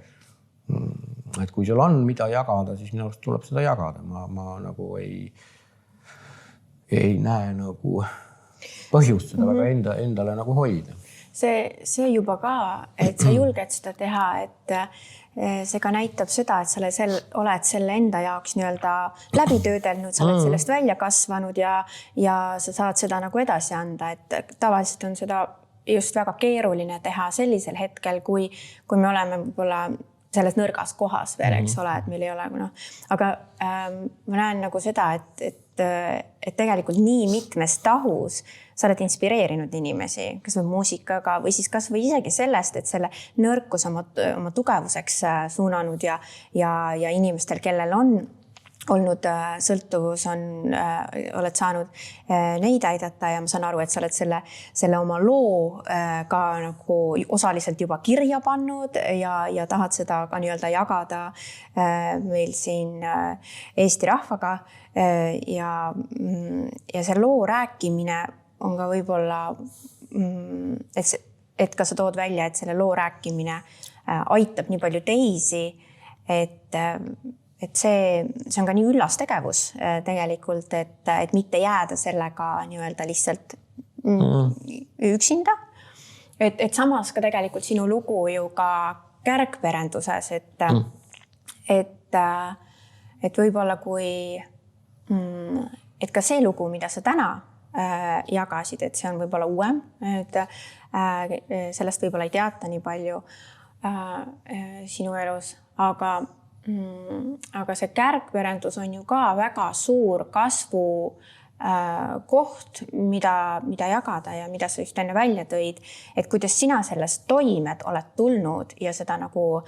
et kui sul on mida jagada, siis minu arust tuleb seda jagada. Ma nagu ei näe nagu põhjust seda väga endale nagu hoida. See juba ka, et sa julged seda teha, et see ka näitab seda, et sa oled selle enda jaoks nii-öelda läbi töödelnud, sa oled sellest välja kasvanud ja sa saad seda nagu edasi anda, et tavaliselt on seda just väga keeruline teha sellisel hetkel, kui me oleme võib-olla selles nõrgas kohas veel, eks ole, et meil ei ole, aga ma näen nagu seda, et tegelikult nii mitmes tahus sa oled inspireerinud inimesi, kas või muusikaga või siis kas või isegi sellest, et selle nõrkus oma tugevuseks suunanud ja inimestel, kellel on olnud sõltuvus, oled saanud neid aidata ja ma saan aru, et sa oled selle oma loo ka nagu osaliselt juba kirja pannud ja tahad seda ka nii-öelda jagada meil siin Eesti rahvaga ja see loo rääkimine on ka võib-olla, et ka sa tood välja, et selle loo rääkimine aitab nii palju teisi, et see on ka nii üllas tegevus tegelikult, et mitte jääda sellega nii-öelda lihtsalt üksinda. Et samas ka tegelikult sinu lugu ju ka kärgperenduses, et võib-olla et ka see lugu, mida sa täna jagasid, et see on võib-olla uuem, et sellest võib-olla ei teata nii palju sinu elus, aga see kärgperendus on ju ka väga suur kasvu koht, mida jagada ja mida sa just enne välja tõid, et kuidas sina sellest toimed oled tulnud ja seda nagu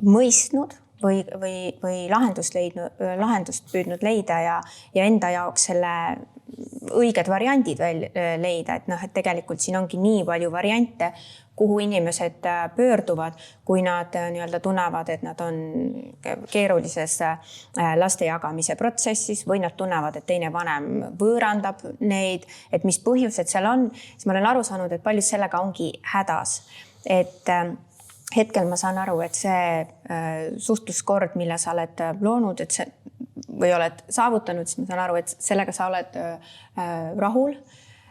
mõistnud või lahendust püüdnud leida ja enda jaoks selle õiged variandid leida, et tegelikult siin ongi nii palju variante, kuhu inimesed pöörduvad, kui nad nii-öelda tunnevad, et nad on keerulises laste jagamise protsessis või nad tunnevad, et teine vanem võõrandab neid, et mis põhjused seal on, siis ma olen aru saanud, et paljud sellega ongi hädas. Et hetkel ma saan aru, et see suhtluskord, mille sa oled loonud, et see või oled saavutanud, siis ma saan aru, et sellega sa oled rahul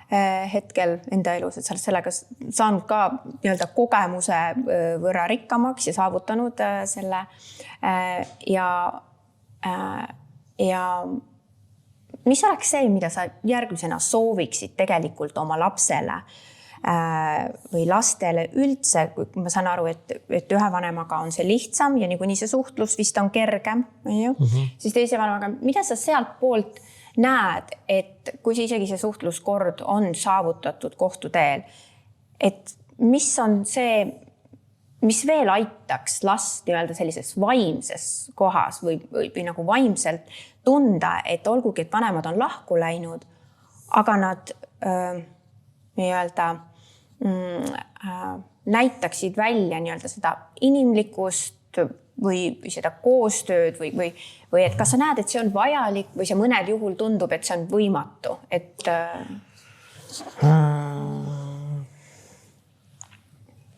hetkel enda elus, et sa oled sellega saanud ka nii-öelda kogemuse võrra rikkamaks ja saavutanud selle ja mis oleks see, mida sa järgmisena sooviksid tegelikult oma lapsele või lastele üldse, kui ma saan aru, et ühe vanemaga on see lihtsam ja niikuinii see suhtlus vist on kergem, siis teise vanemaga, mida sa sealt poolt näed, et kui isegi see suhtluskord on saavutatud kohtuteel, et mis on see, mis veel aitaks last nii-öelda sellises vaimses kohas või nagu vaimselt tunda, et olgugi, et vanemad on lahku läinud, aga nad nii-öelda näitaksid välja nii-öelda seda inimlikkust või seda koostööd või et kas sa näed, et see on vajalik või see mõnel juhul tundub, et see on võimatu, et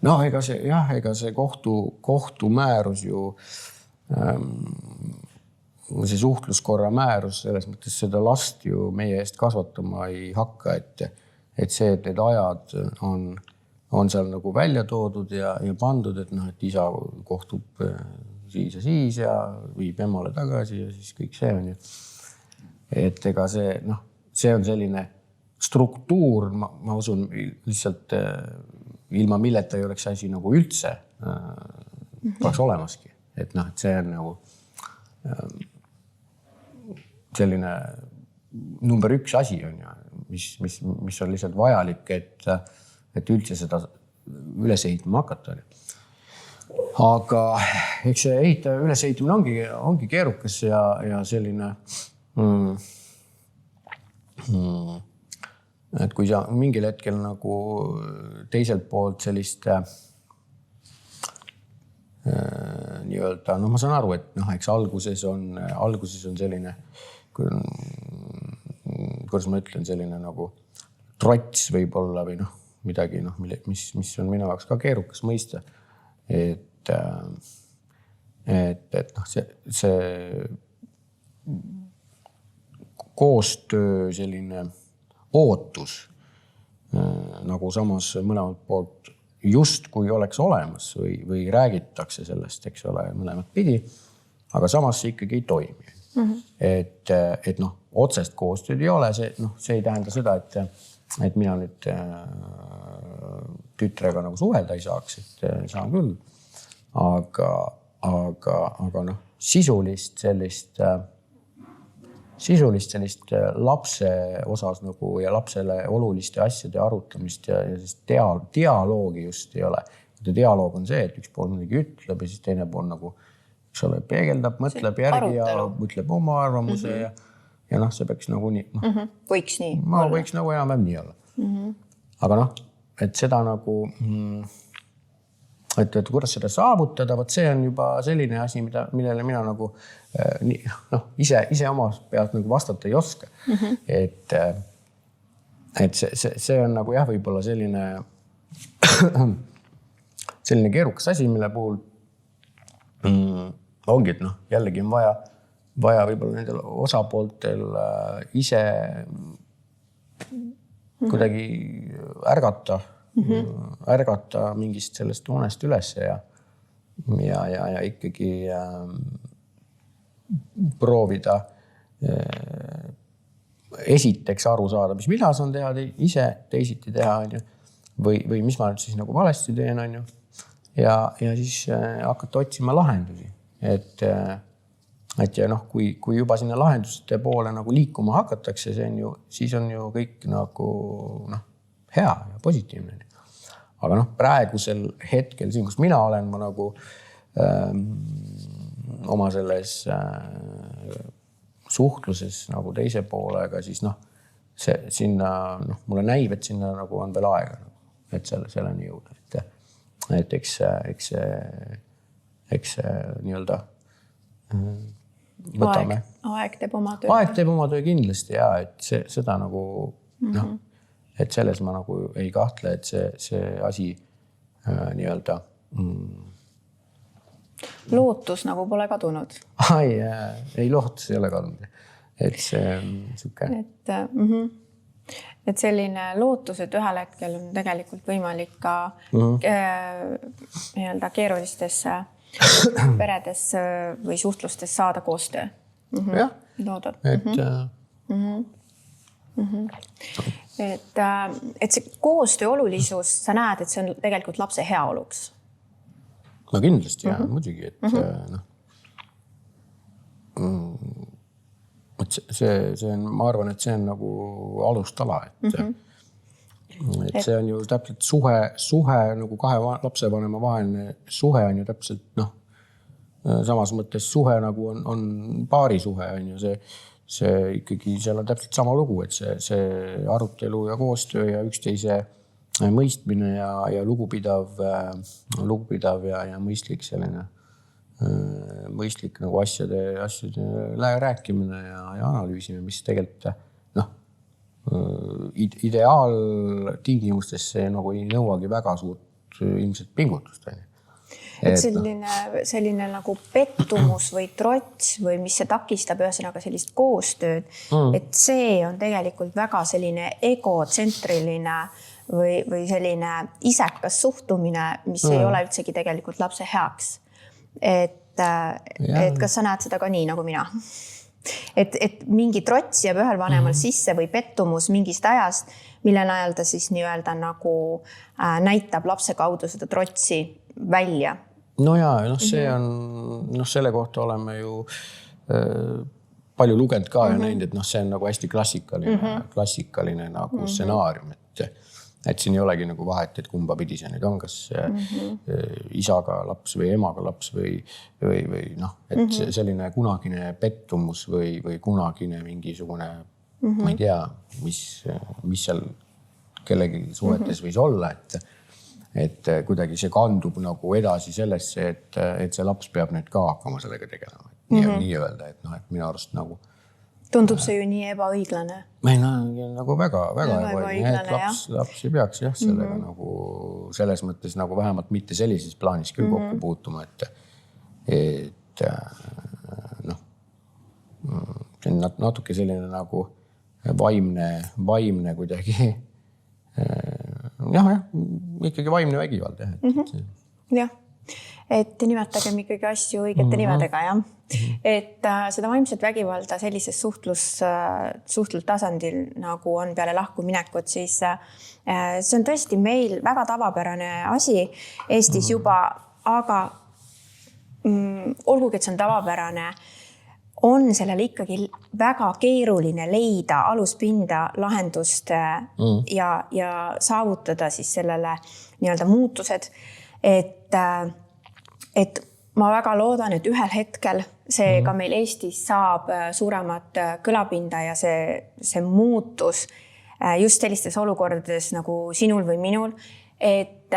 no ega see kohtumäärus ju see suhtluskorra määrus selles mõttes seda last ju meie eest kasvatama ei hakka, et see, et need ajad on seal nagu välja toodud ja pandud, et noh, et isa kohtub siis ja viib emale tagasi ja siis kõik see on ju. Et ega see, noh, see on selline struktuur, ma usun lihtsalt ilma milleta ei oleks asi nagu üldse poleks olemaski. Et noh, et see on nagu selline number 1 asi on ju, mis on lihtsalt vajalik, et üldse seda üles ehitama hakata. Aga eks see üles ehitamine ongi keerukas ja selline et kui sa mingil hetkel nagu teiselt poolt sellist nii-öelda, no ma saan aru, et noh, eks alguses on selline, kuidas ma ütlen, selline nagu trots võib-olla või noh, midagi, noh, mis on minu jaoks ka keerukas mõista. Et noh, see koostöö selline ootus nagu samas mõlemalt poolt just kui oleks olemas või räägitakse sellest, eks ole, mõlemat pidi, aga samas see ikkagi ei toimi. Et noh, otsest koostööd ei ole, see ei tähenda seda, et mina nüüd tütrega nagu suhelda ei saaks, et saan küll. Aga noh, sisulist sellist lapse osas nagu ja lapsele oluliste asjade arutamist ja dialoogi just ei ole. Dialoog on see, et üks pool midagi ütleb ja siis teine pool nagu, eks ole, peegeldab, mõtleb järgi ja mõtleb oma arvamuse ja noh, see peaks nagu nii. Võiks nii olla. Võiks nagu enam nii olla. Aga noh, et seda nagu, et kuidas seda saavutada, võt see on juba selline asi, millele mina nagu ise oma pealt nagu vastata ei oska. Et see on nagu jah, võib-olla selline keerukas asi, mille puhul ongi, et noh, jällegi on vaja võib-olla nendel osapooltel ise kuidagi ärgata mingist sellest unest üles ja ikkagi proovida esiteks aru saada, mis mina saan teha ise teisiti teha, on ju, või mis ma nüüd siis nagu valesti teen, on ju, ja siis hakata otsima lahendusi. Et ja noh, kui juba sinna lahenduste poole nagu liikuma hakatakse, siis on ju kõik nagu noh, hea ja positiivne. Aga noh, praegusel hetkel siin, kus mina olen, ma nagu oma selles suhtluses nagu teise poolega, siis noh, sinna, noh, mulle näib, et sinna nagu on veel aega, et selleni jõuda. Et eks see nii-öelda võtame. Aeg teeb oma töö. Aeg teeb oma töö kindlasti ja, et seda nagu noh, et selles ma nagu ei kahtle, et see asi nii-öelda lootus nagu pole kadunud. Ei, lootus ei ole kadunud. Et see süke. Et selline lootus, et ühel hetkel on tegelikult võimalik ka nii-öelda keerulistes peredes või suhtlustes saada koostöö. Jah, et see koostöö olulisus, sa näed, et see on tegelikult lapse heaoluks. No kindlasti jah, muidugi, et noh, et see on, ma arvan, et see on nagu alustala, et see on ju täpselt suhe nagu kahe lapsevanema vaheline suhe on ju täpselt noh, samas mõttes suhe nagu on paari suhe on ju see ikkagi, seal on täpselt sama lugu, et see arutelu ja koostöö ja üksteise mõistmine ja lugupidav ja mõistlik selline mõistlik nagu asjade rääkimine ja analüüsime, mis tegelikult noh, ideaaltingimustes see nagu ei nõuagi väga suurt ilmselt pingutust. et selline nagu pettumus või trots või mis see takistab ühesõnaga sellist koostööd, et see on tegelikult väga selline egotsentriline või selline isekas suhtumine, mis ei ole üldsegi tegelikult lapse heaks. Et kas sa näed seda ka nii nagu mina? Et mingi trots jääb ühel vanemal sisse või pettumus mingist ajast, mille najal ta siis nii-öelda nagu näitab lapse kaudu seda trotsi välja. No jaa, see on, selle kohta oleme ju palju lugenud ka ja näinud, et see on nagu hästi klassikaline nagu stsenaarium, et siin ei olegi nagu vahet, et kumba pidi see nüüd on, kas isaga laps või emaga laps või et selline kunagine pettumus või kunagine mingisugune, ma ei tea, mis seal kellegi suhetes võis olla, et kuidagi see kandub nagu edasi sellesse, et see laps peab nüüd ka hakkama sellega tegelema. Nii öelda, et minu arust nagu tundub see ju nii ebaõiglane. Nagu väga ebaõiglane, et laps ei peaks sellega nagu selles mõttes nagu vähemalt mitte sellises plaanis küll kokku puutuma, et see on natuke selline nagu vaimne kuidagi ikkagi vaimne vägivald. Jah, et nimetagem ikkagi asju õigete nimedega, jah. Et seda vaimset vägivalda sellises suhtlustasandil nagu on peale lahkuminekut, siis see on tõesti meil väga tavapärane asi Eestis juba, aga olgugi, et see on tavapärane, on sellel ikkagi väga keeruline leida aluspinda lahendust ja saavutada siis sellele nii-öelda muutused, et ma väga loodan, et ühel hetkel see ka meil Eestis saab suuremat kõlapinda ja see muutus just sellistes olukordades nagu sinul või minul, et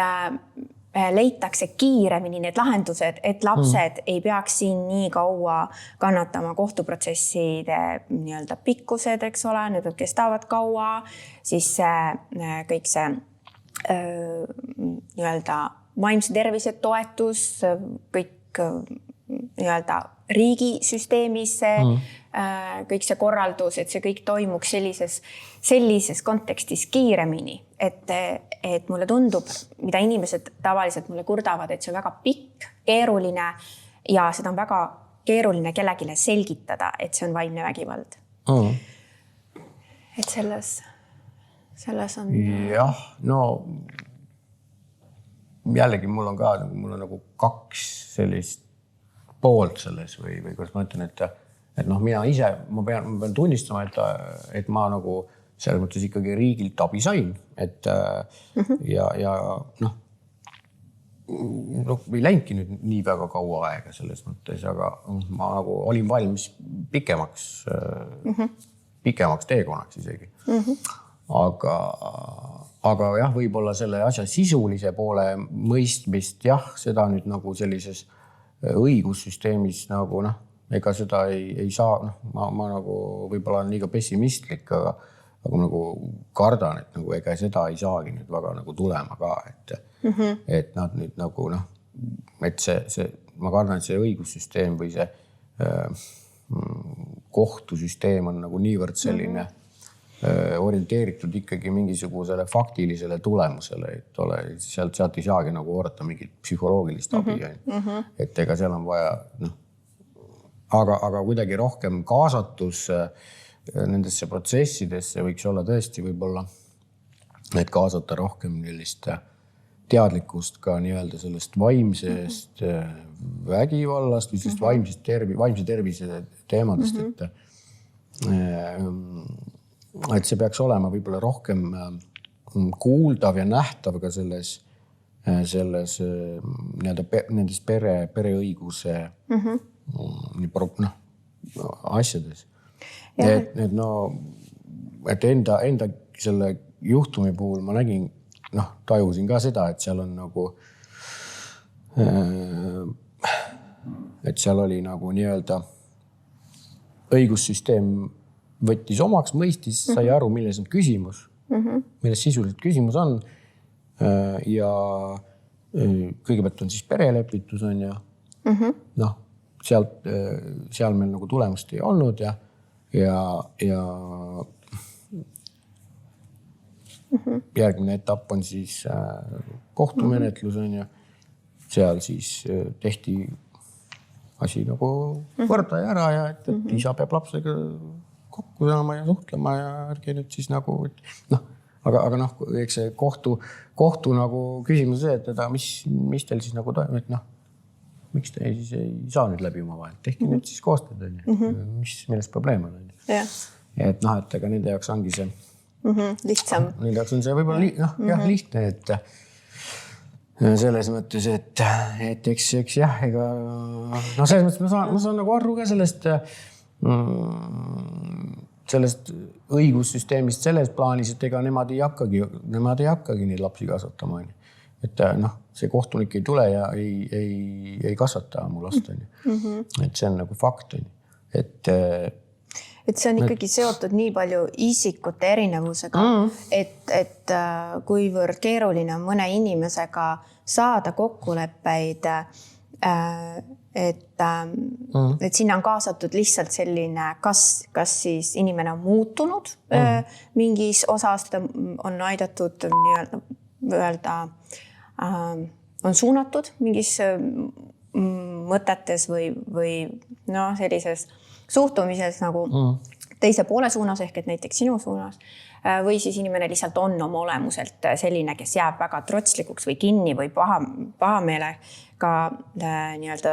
leitakse kiiremini need lahendused, et lapsed ei peaks siin nii kaua kannatama kohtuprotsesside nii-öelda pikkused, eks ole, need kestavad kaua, siis kõik see nii-öelda vaimse tervise toetus, kõik nii-öelda riigisüsteemis, kõik see korraldus, et see kõik toimuks sellises kontekstis kiiremini, et mulle tundub, mida inimesed tavaliselt mulle kurdavad, et see on väga pikk, keeruline ja seda on väga keeruline kellegile selgitada, et see on vaimne vägivald. Et selles on... Jah, no jällegi mul on nagu kaks sellist poolt selles või kuidas ma ütlen, et mina ise, ma pean tunnistama, et ma nagu selles mõttes ikkagi riigilt abi sain, et ja ei läinudki nüüd nii väga kaua aega selles mõttes, aga ma nagu olin valmis pikemaks teekonnaks isegi. Aga jah, võib-olla selle asja sisulise poole mõistmist, seda nüüd nagu sellises õigussüsteemis nagu ega seda ei saa, ma nagu võib-olla on liiga pessimistlik, aga ma nagu kardan, et nagu ega seda ei saagi nüüd väga nagu tulema ka, et nad nüüd nagu et see, ma kardan, et see õigussüsteem või see kohtusüsteem on nagu niivõrd selline orienteeritud ikkagi mingisugusele faktilisele tulemusele, et sealt ei saagi nagu oodata mingit psühholoogilist abi. Et ega seal on vaja, aga kuidagi rohkem kaasatus nendesse protsessidesse võiks olla tõesti võib-olla, et kaasata rohkem sellist teadlikkust ka nii-öelda sellest vaimsest vägivallast või sellest vaimse tervise teemadest, et see peaks olema võib-olla rohkem kuuldav ja nähtav ka selles nendes pereõiguse asjades. Et enda selle juhtumi puhul ma nägin, tajusin ka seda, et seal on nagu, et seal oli nagu nii-öelda õigussüsteem võttis omaks, mõistis, sai aru, milles on küsimus, milles sisuliselt küsimus on kõigepealt on siis perelepitus on ju. Noh, seal meil nagu tulemust ei olnud ja järgmine etapp on siis kohtumenetlus on ju. Seal siis tehti asi nagu korda ja ära ja et isa peab lapsega kokku saama ja suhtlema ja ärge nüüd siis nagu, noh, aga noh, eks see kohtu nagu küsimus see, et mis teil siis nagu toimub, et noh, miks te siis ei saa nüüd läbi oma vahel, tehke nüüd siis koostööd on ju, milles probleem on ju. Et noh, et ega nende jaoks ongi see lihtsam. Nende jaoks on see võib-olla lihtne, et selles mõttes, et eks jah, ega no selles mõttes ma saan nagu aru ka sellest õigussüsteemist selles plaanis, et ega nemad ei hakkagi neid lapsi kasvatama. Et noh, see kohtunik ei tule ja ei kasvata mu last. Et see on nagu fakt. Et see on ikkagi seotud nii palju isikute erinevusega, et kuivõrd keeruline on mõne inimesega saada kokkuleppeid, et sinna on kaasatud lihtsalt selline, kas siis inimene on muutunud mingis osas, teda on aidatud öelda, on suunatud mingis mõtetes või no sellises suhtumises nagu teise poole suunas ehk et näiteks sinu suunas või siis inimene lihtsalt on oma olemuselt selline, kes jääb väga trotslikuks või kinni või pahameelega nii-öelda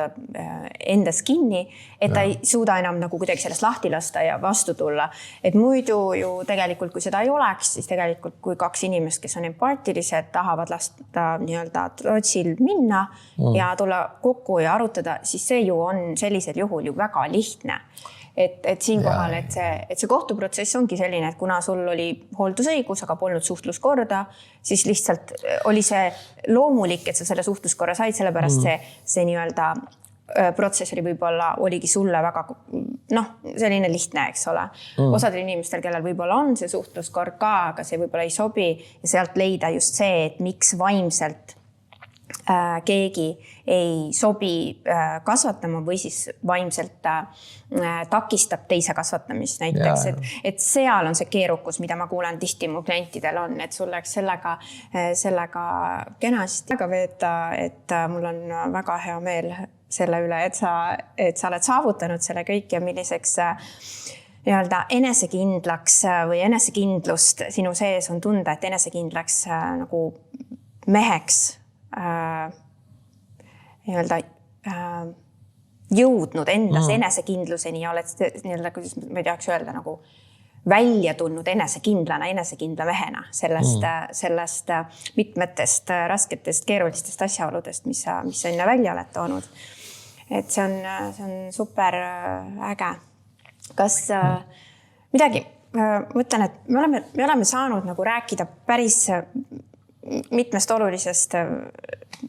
endas kinni, et ta ei suuda enam nagu kuidagi sellest lahti lasta ja vastu tulla. Et muidu ju tegelikult, kui seda ei oleks, siis tegelikult kui kaks inimest, kes on empaatilised, tahavad lasta nii-öelda trotsil minna ja tulla kokku ja arutada, siis see ju on sellisel juhul ju väga lihtne. Et siinkohal, et see kohtuprotsess ongi selline, et kuna sul oli hooldusõigus, aga polnud suhtluskorda, siis lihtsalt oli see loomulik, et sa selle suhtluskorra said, sellepärast see nii-öelda protsess oli võib-olla oligi sulle väga selline lihtne, eks ole. Osadel inimestel, kellel võib-olla on see suhtluskord ka, aga see võib-olla ei sobi ja sealt leida just see, et miks vaimselt keegi ei sobi kasvatama või siis vaimselt takistab teise kasvatamist näiteks, et seal on see keerukus, mida ma kuulen tihti mu klientidel on, et sul läks sellega kenasti aega veeta, et mul on väga hea meel selle üle, et sa oled saavutanud selle kõik ja milliseks nii-öelda enesekindlaks või enesekindlust sinu sees on tunda, et enesekindlaks nagu meheks nii-öelda jõudnud endas enesekindluseni ja oled nii-öelda, kuidas ma ei tahaks öelda, nagu välja tulnud enesekindla mehena sellest mitmetest rasketest, keerulistest asjaoludest, mis sa enne välja oled toonud. Et see on super äge. Kas midagi, mõtlen, et me oleme saanud nagu rääkida päris mitmest olulisest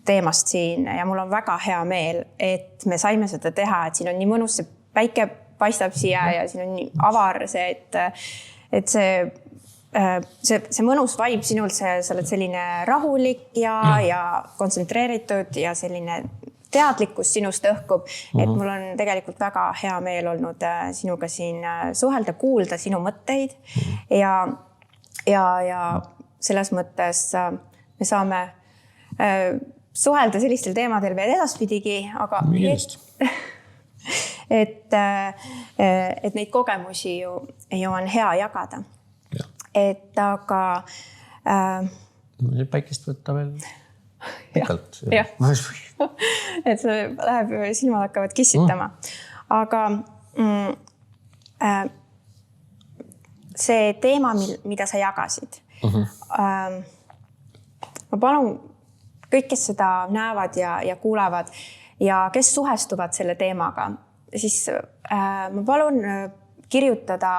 teemast siin ja mul on väga hea meel, et me saime seda teha, et siin on nii mõnus, see päike paistab siia ja siin on nii avar see, et see mõnus vibe sinul, sa oled selline rahulik ja kontsentreeritud ja selline teadlikkus sinust õhkub, et mul on tegelikult väga hea meel olnud sinuga siin suhelda, kuulda sinu mõtteid ja selles mõttes me saame suhelda sellistel teemadel veel edaspidigi, aga et neid kogemusi ju on hea jagada. Et aga päikest võtta veel pikalt. Et see läheb, silmad hakkavad kissitama. Aga see teema, mida sa jagasid, ma palun kõik, kes seda näevad ja kuulevad ja kes suhestuvad selle teemaga, siis ma palun kirjutada,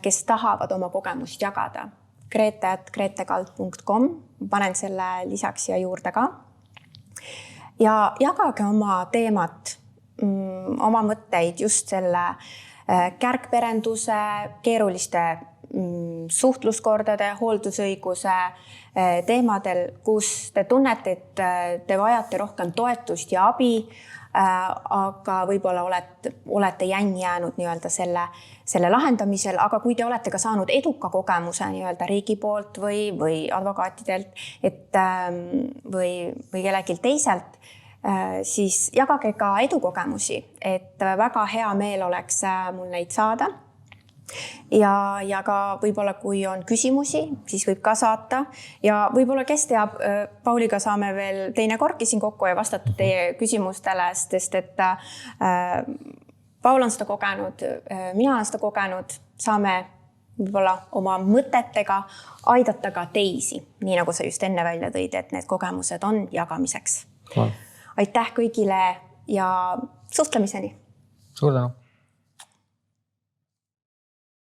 kes tahavad oma kogemust jagada. grete@gretekald.com, panen selle lisaks siia juurde ka. Ja jagage oma teemat, oma mõtteid just selle kärgperenduse, keeruliste suhtluskordade, hooldusõiguse teemadel, kus te tunnete, et te vajate rohkem toetust ja abi, aga võib-olla olete jänni jäänud nii-öelda selle lahendamisel, aga kui te olete ka saanud eduka kogemuse nii-öelda riigi poolt või advokaatidelt või kellelgi teiselt, siis jagage ka edukogemusi, et väga hea meel oleks mul neid saada. Ja ka võib-olla, kui on küsimusi, siis võib ka saata ja võib-olla, kes teab, Pauliga saame veel teine kordki siin kokku ja vastata teie küsimustele, sest et Paul on seda kogenud, mina olen seda kogenud, saame võib-olla oma mõtetega aidata ka teisi, nii nagu sa just enne välja tõid, et need kogemused on jagamiseks. Aitäh kõigile ja suhtlemiseni! Suur tänu!